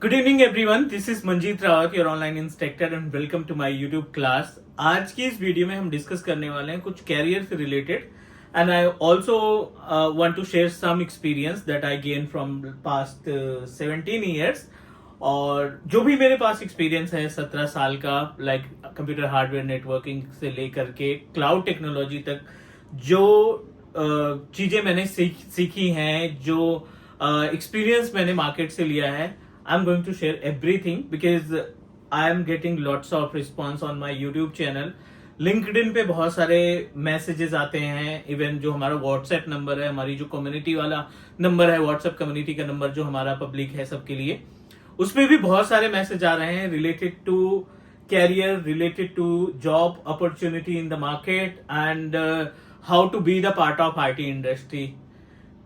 Good evening everyone, this is Manjeet Rawat, your online instructor and welcome to my YouTube class. आज की इस video में हम डिस्कस करने वाले हैं कुछ कैरियर से related and I also want to share some experience that I gain from past 17 years. और जो भी मेरे पास एक्सपीरियंस है 17 साल का, लाइक कंप्यूटर हार्डवेयर नेटवर्किंग से लेकर के क्लाउड टेक्नोलॉजी तक, जो चीजें मैंने सीखी हैं, जो एक्सपीरियंस मैंने मार्केट से लिया है, I'm going to share everything because I am getting lots of response on my YouTube channel. LinkedIn पे बहुत सारे मैसेजेस आते हैं, इवन जो हमारा व्हाट्सएप नंबर है, हमारी जो कम्युनिटी वाला नंबर है, व्हाट्सएप कम्युनिटी का नंबर जो हमारा पब्लिक है सबके लिए, उसमें भी बहुत सारे मैसेज आ रहे हैं related to career, related to job opportunity in the market and how to be the part of IT industry.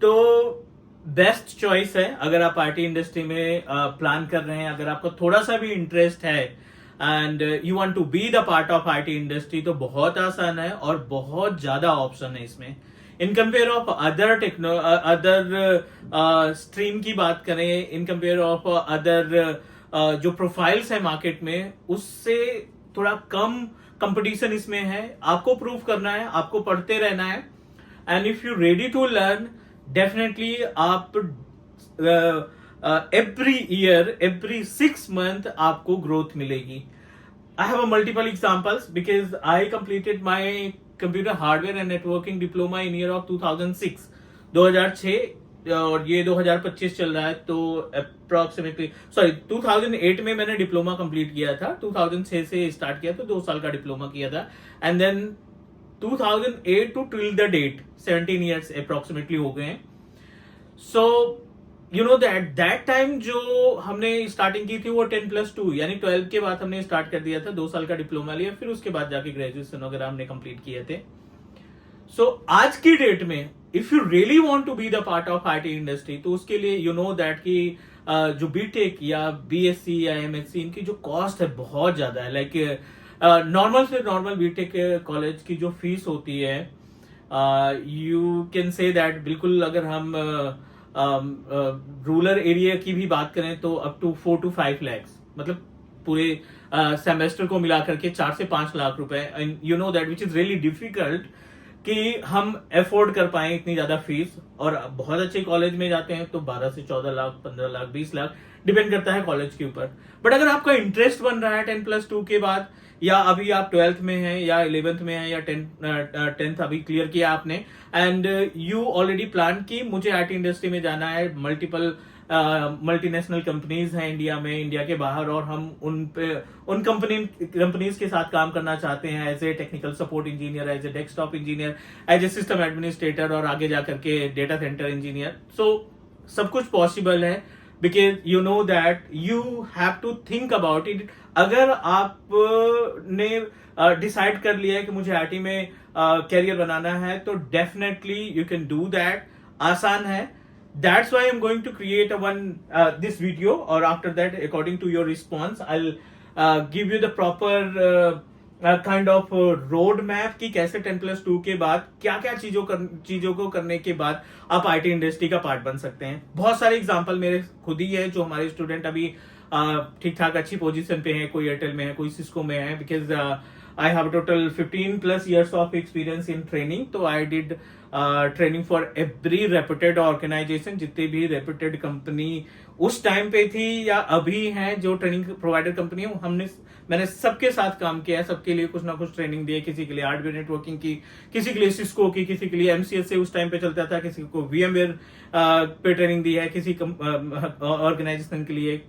तो बेस्ट चॉइस है अगर आप आईटी इंडस्ट्री में प्लान कर रहे हैं, अगर आपको थोड़ा सा भी इंटरेस्ट है and you want to be the part of IT industry, तो बहुत आसान है और बहुत ज्यादा ऑप्शन है इसमें। In compare of other stream की बात करें, इन कंपेयर ऑफ अदर जो प्रोफाइल्स है मार्केट में, उससे थोड़ा कम कंपटीशन इसमें है। आपको प्रूव करना है, आपको पढ़ते रहना है and if you ready to learn, definitely आप एवरी ईयर, एवरी 6 मंथ आपको ग्रोथ मिलेगी। I have a multiple examples because I completed my computer hardware and networking diploma in year of 2006 और ये 2025 चल रहा है, तो अप्रोक्सीमेटली 2008 में मैंने डिप्लोमा कंप्लीट किया था, 2006 से स्टार्ट किया, तो 2 साल का डिप्लोमा किया था and then 2008 to till the date 17 years approximately हो गए हैं। So you know that time जो हमने स्टार्टिंग की थी वो 10+2 यानी 12 के बाद हमने स्टार्ट कर दिया था, 2 साल का डिप्लोमा लिया, फिर उसके बाद जाके ग्रेजुएशन वगैरह हमने कंप्लीट किए थे। सो आज की डेट में if you really want to be the part of IT industry, तो उसके लिए यू नो दैट कि जो बीटेक या बीएससी या एमएससी, इनकी जो कॉस्ट है बहुत ज्यादा है। लाइक नॉर्मल से नॉर्मल बीटेक कॉलेज की जो फीस होती है, यू कैन से दैट, बिल्कुल अगर हम रूरल एरिया की भी बात करें तो अप टू 4 to 5 lakhs, मतलब पूरे सेमेस्टर को मिलाकर के 4 से 5 लाख रुपए। And you know that which is really difficult कि हम अफोर्ड कर पाए इतनी ज्यादा फीस। और बहुत अच्छे कॉलेज में जाते हैं तो 12 से 14 लाख, 15 लाख, 20 लाख, डिपेंड करता है कॉलेज के ऊपर। बट अगर आपका इंटरेस्ट बन रहा है 10+2 के बाद, या अभी आप 12th में हैं या 11th में हैं या 10th अभी क्लियर किया आपने, एंड यू ऑलरेडी प्लान की मुझे आईटी इंडस्ट्री में जाना है, मल्टीपल मल्टीनेशनल कंपनीज हैं इंडिया में, इंडिया के बाहर, और हम उन कंपनीज के साथ काम करना चाहते हैं as a technical support engineer, as a desktop engineer, as a system administrator, और आगे जाकर के डेटा सेंटर इंजीनियर। सो सब कुछ पॉसिबल है because you know that you have to think about it. अगर आपने डिसाइड कर लिया है कि मुझे आईटी में कैरियर बनाना है, तो definitely you can do that. आसान है। That's why I'm going to create this video, or after that, according to your response, I'll give you the proper kind of road map कि कैसे 10+2 के बाद क्या क्या चीजों को करने के बाद आप आईटी इंडस्ट्री का पार्ट बन सकते हैं। बहुत सारे एग्जांपल मेरे खुद ही है, जो हमारे स्टूडेंट अभी ठीक ठाक अच्छी पोजीशन पे है, कोई एयरटेल में है, कोई सिस्को में है, because I have total 15+ years of experience in training. तो I did training for every reputed organization, जितनी भी reputed कंपनी उस टाइम पे थी या अभी हैं, जो ट्रेनिंग प्रोवाइडर कंपनी है, मैंने सबके साथ काम किया है, सबके लिए कुछ ना कुछ ट्रेनिंग दी है। किसी के लिए हार्डवेयर नेटवर्किंग की, किसी के लिए सिस्को की, किसी के लिए एमसीएस से उस टाइम पे चलता था, किसी को वीएमवेयर पे ट्रेनिंग दी है, किसी ऑर्गेनाइजेशन के लिए।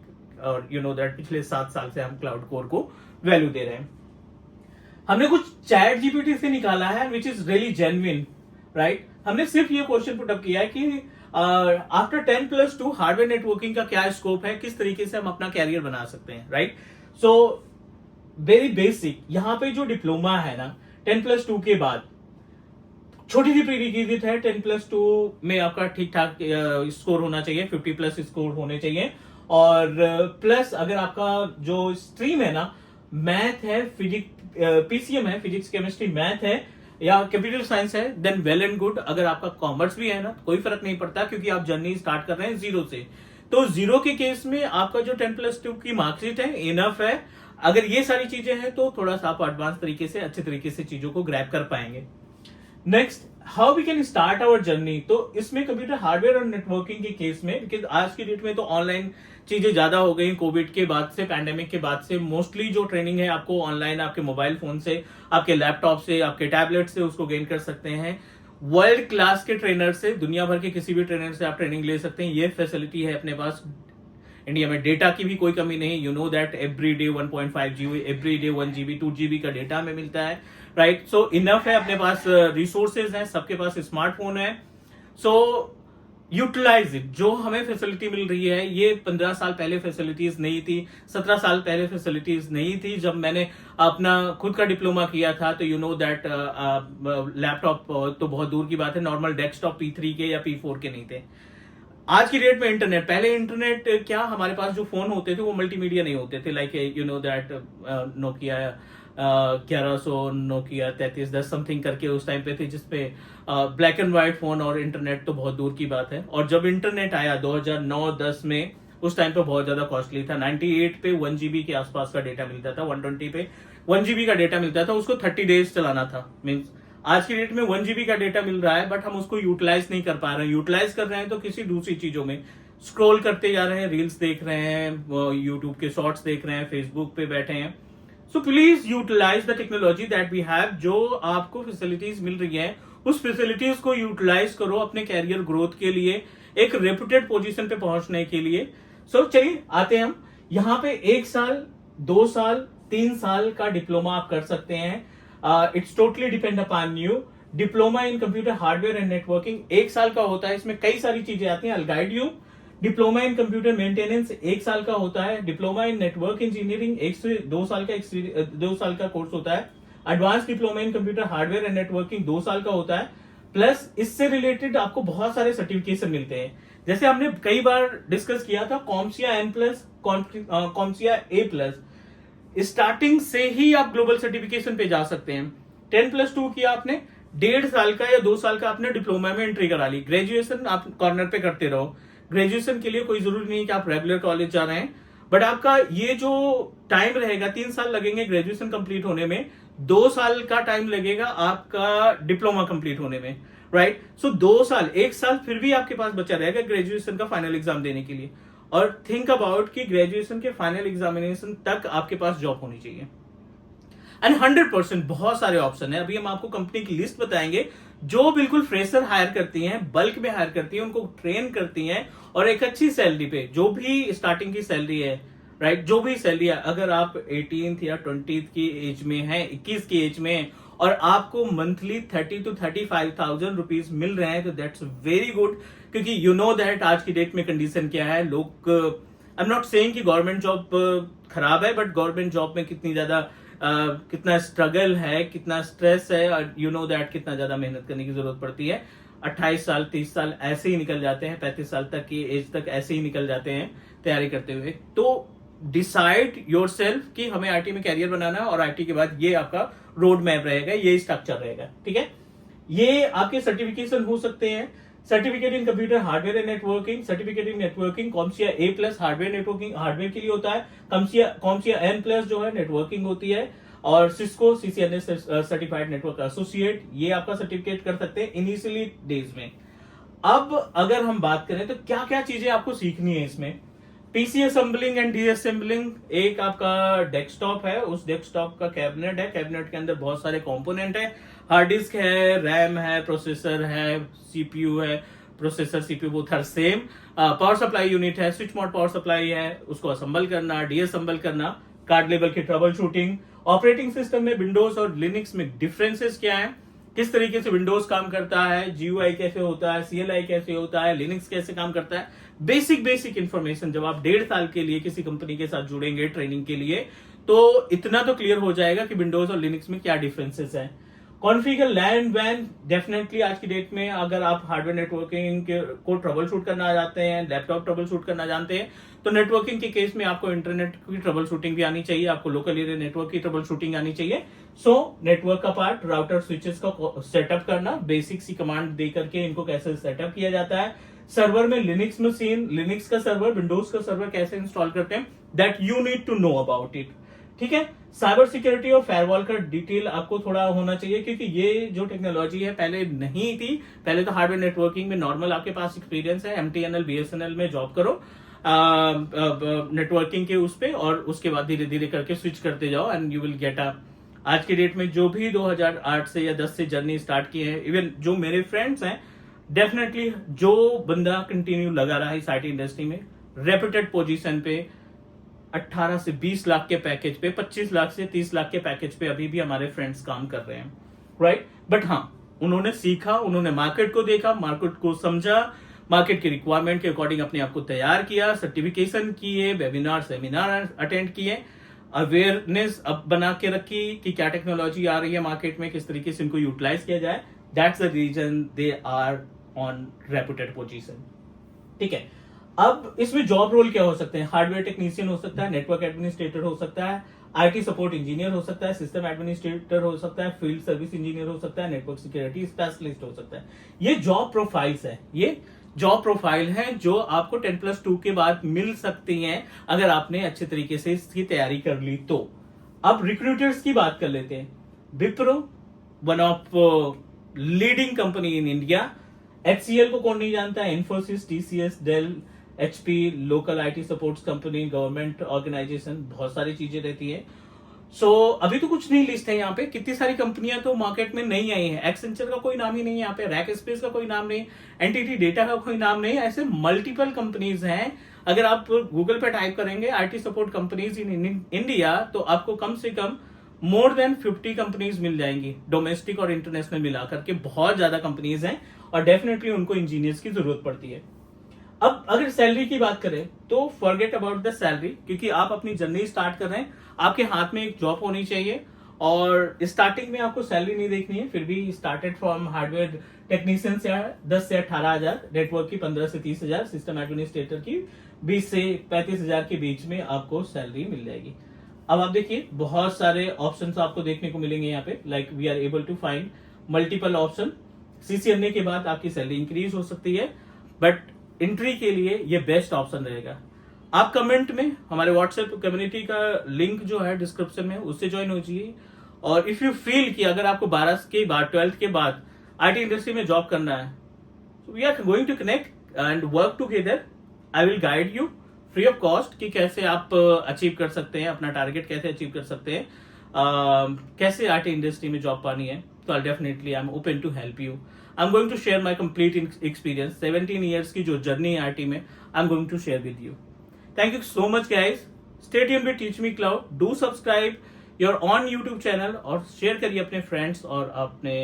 और यू नो दैट पिछले 7 साल से हम क्लाउड कोर को वैल्यू दे रहे हैं। हमने कुछ चैट जीपीटी से निकाला है which is really genuine, right. हमने सिर्फ ये क्वेश्चन पुट अप किया है कि आफ्टर 10+2 हार्डवेयर नेटवर्किंग का क्या स्कोप है, किस तरीके से हम अपना कैरियर बना सकते हैं, राइट। सो वेरी बेसिक, यहाँ पे जो डिप्लोमा है ना 10+2 के बाद, छोटी सी प्रीरिक्विजिट है। 10+2 में आपका ठीक ठाक स्कोर होना चाहिए, 50+ स्कोर होने चाहिए, और प्लस अगर आपका जो स्ट्रीम है ना, मैथ है, फिजिक्स, पीसीएम है, फिजिक्स केमिस्ट्री मैथ है, या कंप्यूटर साइंस है, देन वेल एंड गुड। अगर आपका कॉमर्स भी है ना, कोई फर्क नहीं पड़ता, क्योंकि आप जर्नी स्टार्ट कर रहे हैं 0 से। तो जीरो के केस में आपका जो 10+2 की मार्कशीट है इनफ है। अगर ये सारी चीजें हैं तो थोड़ा सा आप एडवांस तरीके से अच्छे तरीके से चीजों को ग्रैब कर पाएंगे। Next, how we can start our journey. तो इसमें कंप्यूटर हार्डवेयर और नेटवर्किंग के केस में, क्योंकि आज की डेट में तो ऑनलाइन चीजें ज्यादा हो गई, कोविड के बाद से, पैंडेमिक के बाद से मोस्टली जो ट्रेनिंग है आपको ऑनलाइन आपके मोबाइल फोन से, आपके लैपटॉप से, आपके टैबलेट से उसको गेन कर सकते हैं। वर्ल्ड क्लास के ट्रेनर से, दुनिया भर के किसी भी ट्रेनर से आप ट्रेनिंग ले सकते हैं। ये फैसिलिटी है अपने पास इंडिया में। डेटा की भी कोई कमी नहीं, you know that every day 1.5 GB, every day 1 GB 2 GB का डेटा हमें मिलता है, राइट। सो इनफ है, अपने पास रिसोर्सेज हैं, सबके पास स्मार्टफोन है। सो यूटिलाइज इट। जो हमें फैसिलिटी मिल रही है, ये 15 साल पहले फैसिलिटीज नहीं थी, 17 साल पहले फैसिलिटीज नहीं थी। जब मैंने अपना खुद का डिप्लोमा किया था तो यू नो दैट लैपटॉप तो बहुत दूर की बात है, नॉर्मल डेस्कटॉप P3 के या P4 के नहीं थे। आज की डेट में इंटरनेट, पहले इंटरनेट क्या, हमारे पास जो फोन होते थे वो मल्टीमीडिया नहीं होते थे, like you know that Nokia 1100, Nokia 3310 something करके उस टाइम पे थे, जिसपे ब्लैक एंड व्हाइट फोन और इंटरनेट तो बहुत दूर की बात है। और जब इंटरनेट आया 2009-10 में, उस टाइम पे बहुत ज्यादा कॉस्टली था। 98 पे 1 GB के आसपास का डेटा मिलता था, 120 पे 1 GB का डेटा मिलता था, उसको 30 डेज चलाना था। मीन्स आज की डेट में 1 GB का डेटा मिल रहा है, बट हम उसको यूटिलाइज नहीं कर पा रहे हैं। यूटिलाइज कर रहे हैं तो किसी दूसरी चीजों में स्क्रॉल करते जा रहे हैं, रील्स देख रहे हैं, यूट्यूब के शॉर्ट्स देख रहे हैं, फेसबुक पे बैठे हैं। So please utilize the technology that we have. जो आपको फैसिलिटीज मिल रही है उस फैसिलिटीज को यूटिलाइज करो अपने कैरियर ग्रोथ के लिए, एक रेपुटेड पोजीशन पे पहुंचने के लिए। सो चलिए आते हैं हम यहाँ पे। 1 साल, 2 साल, 3 साल का डिप्लोमा आप कर सकते हैं। It's totally depend upon you. Diploma in computer hardware and networking 1 साल का होता है, इसमें कई सारी चीजें आती हैं, आई will guide you. Diploma in computer maintenance 1 साल का होता है। डिप्लोमा इन नेटवर्क इंजीनियरिंग 1 से 2 साल का 2 साल का कोर्स होता है। Advance diploma in computer hardware and networking 2 साल का होता है। प्लस इससे रिलेटेड आपको बहुत सारे सर्टिफिकेशन मिलते हैं, जैसे हमने कई बार डिस्कस किया था कॉम्सिया N+, कॉम्सिया A+। स्टार्टिंग से ही आप ग्लोबल सर्टिफिकेशन पे जा सकते हैं। 10+2 किया आपने, 1.5 साल का या 2 साल का आपने डिप्लोमा में एंट्री करा ली। ग्रेजुएशन आप कॉर्नर पे करते रहो। ग्रेजुएशन के लिए कोई जरूरी नहीं कि आप रेगुलर कॉलेज जा रहे हैं, बट आपका ये जो टाइम रहेगा, 3 साल लगेंगे ग्रेजुएशन कंप्लीट होने में, 2 साल का टाइम लगेगा आपका डिप्लोमा कंप्लीट होने में, राइट। सो 2 साल, 1 साल फिर भी आपके पास बचा रहेगा ग्रेजुएशन का फाइनल एग्जाम देने के लिए। और थिंक अबाउट कि ग्रेजुएशन के फाइनल एग्जामिनेशन तक आपके पास जॉब होनी चाहिए। एंड 100% बहुत सारे ऑप्शन है। अभी हम आपको कंपनी की लिस्ट बताएंगे जो बिल्कुल फ्रेशर हायर करती हैं, बल्क में हायर करती हैं, उनको ट्रेन करती हैं और एक अच्छी सैलरी पे, जो भी स्टार्टिंग की सैलरी है, राइट, जो भी सैलरी है, अगर आप 18th या 20th की एज में हैं, 21 की एज में, और आपको मंथली 30 to 35,000 रुपीज मिल रहे हैं, तो दैट्स वेरी गुड। क्योंकि यू नो दैट आज की डेट में कंडीशन क्या है, लोग, आई एम नॉट सेइंग कि गवर्नमेंट जॉब खराब है, बट गवर्नमेंट जॉब में कितनी ज्यादा कितना स्ट्रगल है, कितना स्ट्रेस है, और यू नो दैट कितना ज्यादा मेहनत करने की जरूरत पड़ती है। 28 साल 30 साल ऐसे ही निकल जाते हैं, 35 साल तक की एज तक ऐसे ही निकल जाते हैं तैयारी करते हुए। तो डिसाइड योर सेल्फ कि हमें आईटी में कैरियर बनाना है, और आईटी के बाद ये आपका रोड मैप रहेगा, ये स्ट्रक्चर रहेगा, ठीक है। ये आपके सर्टिफिकेशन हो सकते हैं। Certificate in computer hardware and networking, certificate in networking CompTIA A+ hardware networking, hardware के लिए होता है। कॉम्सिया N+ जो है नेटवर्किंग होती है। और Cisco CCNA certified network associate, ये आपका सर्टिफिकेट कर सकते हैं इनिशियली डेज में। अब अगर हम बात करें तो क्या क्या चीजें आपको सीखनी है इसमें। पीसी असेंबलिंग एंड डीअसेंबलिंग, एक आपका डेस्कटॉप है, उस डेस्कटॉप का कैबिनेट है, कैबिनेट के अंदर बहुत सारे कंपोनेंट है, हार्ड डिस्क है, रैम है, प्रोसेसर है, सीपीयू है, processor CPU both are same, power supply unit है, स्विच मोड पावर सप्लाई है, उसको असेंबल करना, डीअसेंबल करना, कार्ड लेवल की ट्रबल शूटिंग, ऑपरेटिंग सिस्टम में विंडोज और लिनक्स में डिफरेंसेस क्या है, किस तरीके से विंडोज काम करता है, जीयूआई कैसे होता है, सीएलआई कैसे होता है, लिनक्स कैसे काम करता है, बेसिक इंफॉर्मेशन। जब आप 1.5 साल के लिए किसी कंपनी के साथ जुड़ेंगे ट्रेनिंग के लिए, तो इतना तो क्लियर हो जाएगा कि विंडोज और लिनक्स में क्या डिफरेंसेस है। कॉन्फ़िगर लैन वैन, डेफिनेटली आज की डेट में अगर आप हार्डवेयर नेटवर्किंग को ट्रबल शूट करना जानते हैं, लैपटॉप ट्रबल शूट करना जानते हैं, तो नेटवर्किंग के केस में आपको इंटरनेट की ट्रबल शूटिंग भी आनी चाहिए, आपको लोकल एरिया नेटवर्क की ट्रबल शूटिंग आनी चाहिए। सो नेटवर्क का पार्ट, राउटर स्विचेस का सेटअप करना, बेसिक सी कमांड दे करके इनको कैसे सेटअप किया जाता है, सर्वर में लिनक्स मशीन, लिनक्स का सर्वर, विंडोज का सर्वर कैसे इंस्टॉल करते हैं, that you need to know about it. ठीक है, साइबर सिक्योरिटी और फायरवॉल का डिटेल आपको थोड़ा होना चाहिए, क्योंकि ये जो टेक्नोलॉजी है पहले नहीं थी। पहले तो हार्डवेयर नेटवर्किंग में नॉर्मल आपके पास एक्सपीरियंस है, MTNL BSNL में जॉब करो नेटवर्किंग के उस पे, और उसके बाद धीरे धीरे करके स्विच करते जाओ and you will get a. आज के डेट में जो भी 2008 से या 10 से जर्नी स्टार्ट की है, इवन जो मेरे फ्रेंड्स हैं, डेफिनेटली जो बंदा कंटिन्यू लगा रहा है इस आईटी इंडस्ट्री में, रेप्यूटेड पोजीशन पे 18 से 20 लाख के पैकेज पे, 25 लाख से 30 लाख के पैकेज पे अभी भी हमारे फ्रेंड्स काम कर रहे हैं, राइट। बट हाँ, उन्होंने सीखा, उन्होंने मार्केट को देखा, मार्केट को समझा, मार्केट की रिक्वायरमेंट के अकॉर्डिंग अपने आप को तैयार किया, सर्टिफिकेशन किए, वेबिनार सेमिनार अटेंड किए, अवेयरनेस अब बना के रखी कि क्या टेक्नोलॉजी आ रही है मार्केट में, किस तरीके से इनको यूटिलाइज किया जाए। That's the reason they are on reputed position. ठीक है, अब इसमें जॉब रोल क्या हो सकते हैं? हार्डवेयर टेक्नीशियन हो सकता है, नेटवर्क एडमिनिस्ट्रेटर हो सकता है, IT सपोर्ट इंजीनियर हो सकता है, सिस्टम एडमिनिस्ट्रेटर हो सकता है, फील्ड सर्विस इंजीनियर हो सकता है, नेटवर्क सिक्योरिटी स्पेशलिस्ट हो सकता है। ये जॉब प्रोफाइल्स है, ये जॉब प्रोफाइल है जो आपको 10+2 के बाद मिल सकती हैं अगर आपने अच्छे तरीके से इसकी तैयारी कर ली तो। अब रिक्रूटर्स की बात कर लेते हैं। Wipro, one of leading company in India. HCL को कौन नहीं जानता है? Infosys, TCS, Dell, HP, local IT supports company, government organization, बहुत सारी चीजें रहती है। सो अभी तो कुछ नहीं लिस्ट है यहाँ पे, कितनी सारी कंपनियां तो मार्केट में नहीं आई हैं। एक्सेंचर का कोई नाम ही नहीं है यहाँ पे, रैक स्पेस का कोई नाम नहीं, एनटीटी डेटा का कोई नाम नहीं, ऐसे मल्टीपल कंपनीज हैं। अगर आप गूगल पे टाइप करेंगे IT support companies in India तो आपको कम से कम मोर देन 50 कंपनीज मिल जाएंगी, डोमेस्टिक और इंटरनेशनल मिलाकर के बहुत ज्यादा कंपनीज हैं, और डेफिनेटली उनको इंजीनियर्स की जरूरत पड़ती है। अब अगर सैलरी की बात करें तो फॉरगेट अबाउट द सैलरी, क्योंकि आप अपनी जर्नी स्टार्ट कर रहे हैं, आपके हाथ में एक जॉब होनी चाहिए, और स्टार्टिंग में आपको सैलरी नहीं देखनी है। फिर भी स्टार्टेड फ्रॉम हार्डवेयर टेक्नीशियन से 10 से 18,000, नेटवर्क की 15 से 30,000, सिस्टम एडमिनिस्ट्रेटर की 20 से 35,000 के बीच में आपको सैलरी मिल जाएगी। अब आप देखिए, बहुत सारे ऑप्शंस आपको देखने को मिलेंगे यहाँ पे, like we are able to find multiple option. CCNA के बाद आपकी सैलरी इंक्रीज हो सकती है, बट एंट्री के लिए ये बेस्ट ऑप्शन रहेगा। आप कमेंट में हमारे व्हाट्सएप कम्युनिटी का लिंक जो है डिस्क्रिप्शन में, उससे ज्वाइन हो जाइए। और इफ यू फील कि अगर आपको 12 के बाद, 12th के बाद IT इंडस्ट्री में जॉब करना है, we are going to connect and work together. I will guide you free of cost कि कैसे आप अचीव कर सकते हैं, अपना टारगेट कैसे अचीव कर सकते हैं, कैसे IT इंडस्ट्री में जॉब पानी है। तो definitely I am open to help you. I am going to share my complete experience, 17 years की जो जर्नी है IT में, I am going to share with you. Thank you so much guys. Stay tuned with Teach Me Cloud. Do subscribe your on YouTube channel और share करिए अपने friends और अपने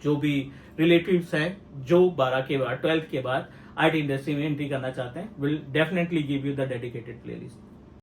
जो भी रिलेटिव्स हैं जो 12 के बाद, 12th के बाद IT इंडस्ट्री में एंट्री करना चाहते हैं। Will definitely give you the dedicated playlist.